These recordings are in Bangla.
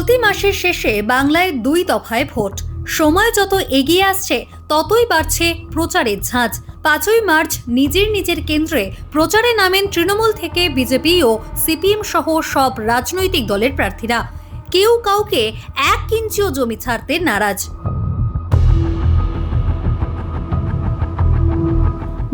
চলতি মাসের শেষে বাংলায় 2 দফায় ভোট। সময় যত এগিয়ে আসছে ততই বাড়ছে প্রচারের ঝাঁজ। 5ই মার্চ নিজের কেন্দ্রে প্রচারে নামেন তৃণমূল থেকে বিজেপি ও সিপিএম সহ সব রাজনৈতিক দলের প্রার্থীরা। কেউ কাউকে 1 ইঞ্চিও জমি ছাড়তে নারাজ।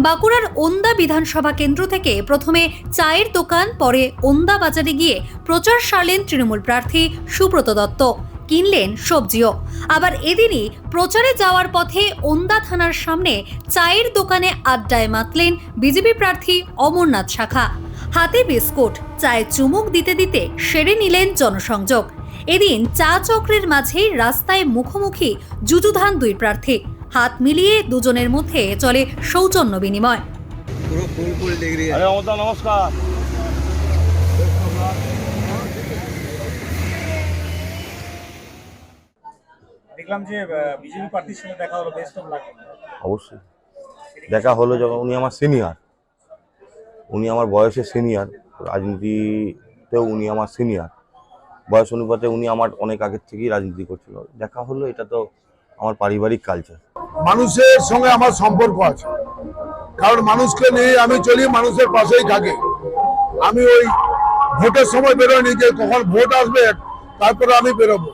বাঁকুড়ার ওন্দা বিধানসভা কেন্দ্র থেকে প্রথমে চায়ের দোকান, পরে ওন্দা বাজারে গিয়ে প্রচার সারলেন তৃণমূল প্রার্থী সুব্রত দত্ত। কিনলেন সবজিও। আবার এদিনই প্রচারে যাওয়ার পথে ওন্দা থানার সামনে চায়ের দোকানে আড্ডায় মাতলেন বিজেপি প্রার্থী অমরনাথ শাখা। হাতে বিস্কুট, চায়ে চুমুক দিতে দিতে সেরে নিলেন জনসংযোগ। এদিন চা চক্রের মাঝেই রাস্তায় মুখোমুখি যুযুধান 2 প্রার্থী। হাত মিলিয়ে দুজনের মধ্যে চলে সৌজন্য বিনিময়। নমস্কার। দেখলাম যে বিজেপি প্রার্থীর সঙ্গে দেখা হলো, বেস্ট অফ লাক। অবশ্যই দেখা হলো, যখন উনি আমার সিনিয়র, উনি আমার বয়সে সিনিয়র, রাজনীতিতেও উনি আমার সিনিয়র, বয়স অনুপাতে উনি আমার অনেক আগের থেকেই রাজনীতি করছিল। দেখা হলো, এটা তো আমার পারিবারিক কালচার। মানুষের সঙ্গে আমার সম্পর্ক আছে, কারণ মানুষকে নিয়ে আমি চলি, মানুষের পাশেই থাকি। আমি ওই ভোটের সময় বেরোয়নি যে কখন ভোট আসবে তারপরে আমি বেরোবো।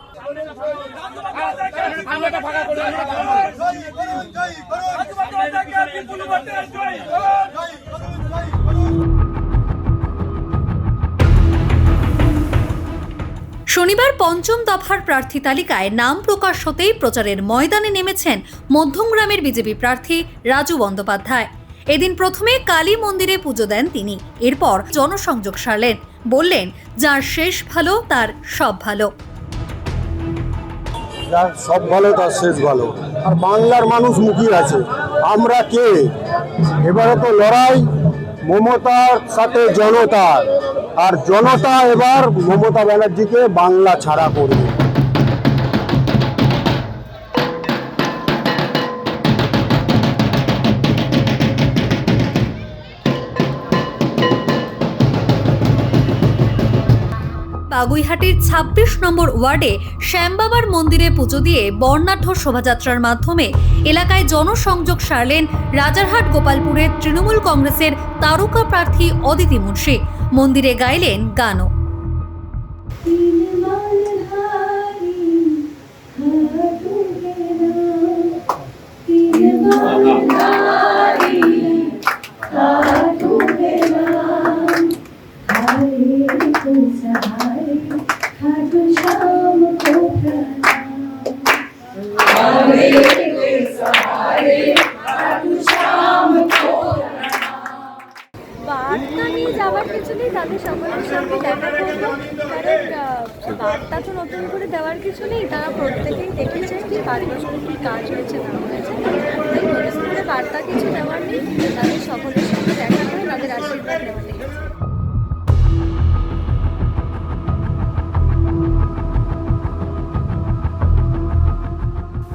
শনিবার 5ম দফার প্রার্থী তালিকায় নাম প্রকাশ হতেই প্রচারের ময়দানে নেমেছেন মধ্যমগ্রামের বিজেপি প্রার্থী রাজু বন্দ্যোপাধ্যায়। এদিন প্রথমে কালী মন্দিরে পুজো দেন তিনি, এরপর জনসংযোগ সারলেন। বললেন, যার শেষ ভালো তার সব ভালো। যার সব ভালো তার শেষ ভালো। আর বাংলার মানুষ মুখিয়ে আছে, আমরা কে? এবারে তো লড়াই মমতার সাথে জনতার, আর জনতা এবার মমতা ব্যানার্জিকে বাংলা ছাড়া করবে। বাগুইহাটির 26 নম্বর ওয়ার্ডে শ্যামবাবার মন্দিরে পুজো দিয়ে বর্ণাঢ্য শোভাযাত্রার মাধ্যমে এলাকায় জনসংযোগ সারলেন রাজারহাট গোপালপুরের তৃণমূল কংগ্রেসের তারকা প্রার্থী অদিতি মুন্সি। মন্দিরে গাইলেন গানও। বার্তা নিয়ে যাওয়ার কিছু নেই, তাদের সকলের সঙ্গে দেখা করবো, কারণ বার্তা তো নতুন করে দেওয়ার কিছু নেই। তারা প্রত্যেকেই দেখেছে কি 5 বছরে কী কাজ হয়েছে না হয়েছে, তাই নতুন করে বার্তা কিছু দেওয়ার নেই। তাদের সকলের সঙ্গে দেখা করে তাদের আশীর্বাদ নেওয়া নেই।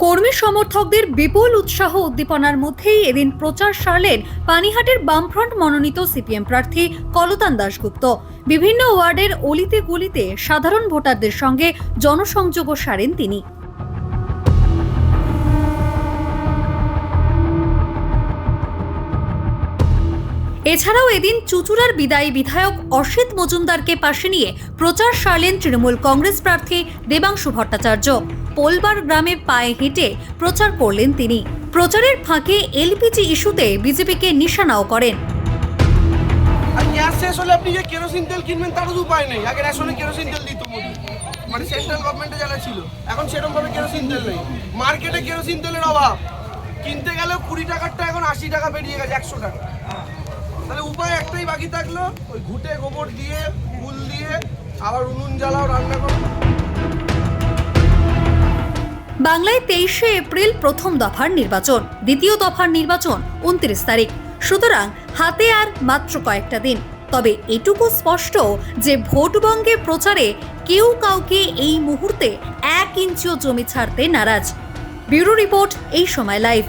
কর্মী সমর্থকদের বিপুল উৎসাহ উদ্দীপনার মধ্যেই এদিন প্রচার সারলেন পানিহাটের বামফ্রন্ট মনোনীত সিপিএম প্রার্থী কলতান দাশগুপ্ত। বিভিন্ন ওয়ার্ডের অলিতে গলিতে সাধারণ ভোটারদের সঙ্গে জনসংযোগও সারেন তিনি। এছাড়াও এদিন চুঁচুড়ার বিদায়ী বিধায়ক অসিত মজুমদারকে পাশে নিয়ে প্রচার সারলেন তৃণমূল কংগ্রেস প্রার্থী দেবাংশু ভট্টাচার্য। পোলবার গ্রামে পায়ে হেঁটে প্রচার করলেন তিনি। প্রচারের ফাঁকে এলপিজি ইস্যুতে বিজেপিকে নিশানাও করেন। আর গ্যাস শেষ হলে আপনি যে কেরোসিন তেল কিনবেন তারও উপায় নেই। আগে রেশনে কেরোসিন তেল দিত মোদি, মানে সেন্ট্রাল গভর্নমেন্টে যারা ছিল, এখন সেরকমভাবে কেরোসিন তেল নেই। মার্কেটে কেরোসিন তেলের অভাব, কিনতে গেলেও 20 টাকারটা এখন 80 টাকা বেরিয়ে গেছে, 100 টাকা। তাহলে উপায় একটাই বাকি থাকলো, ওই ঘুটে গোবর দিয়ে ফুল দিয়ে আবার উনুন জ্বালাও, রান্না করো। বাংলায় 23শে এপ্রিল প্রথম দফার নির্বাচন, দ্বিতীয় দফার নির্বাচন 29 তারিখ। সুতরাং হাতে আর মাত্র কয়েকটা দিন। তবে এটুকু স্পষ্ট যে ভোটবঙ্গে প্রচারে কেউ কাউকে এই মুহূর্তে 1 ইঞ্চিও জমি ছাড়তে নারাজ। ব্যুরো রিপোর্ট, এই সময় লাইভ।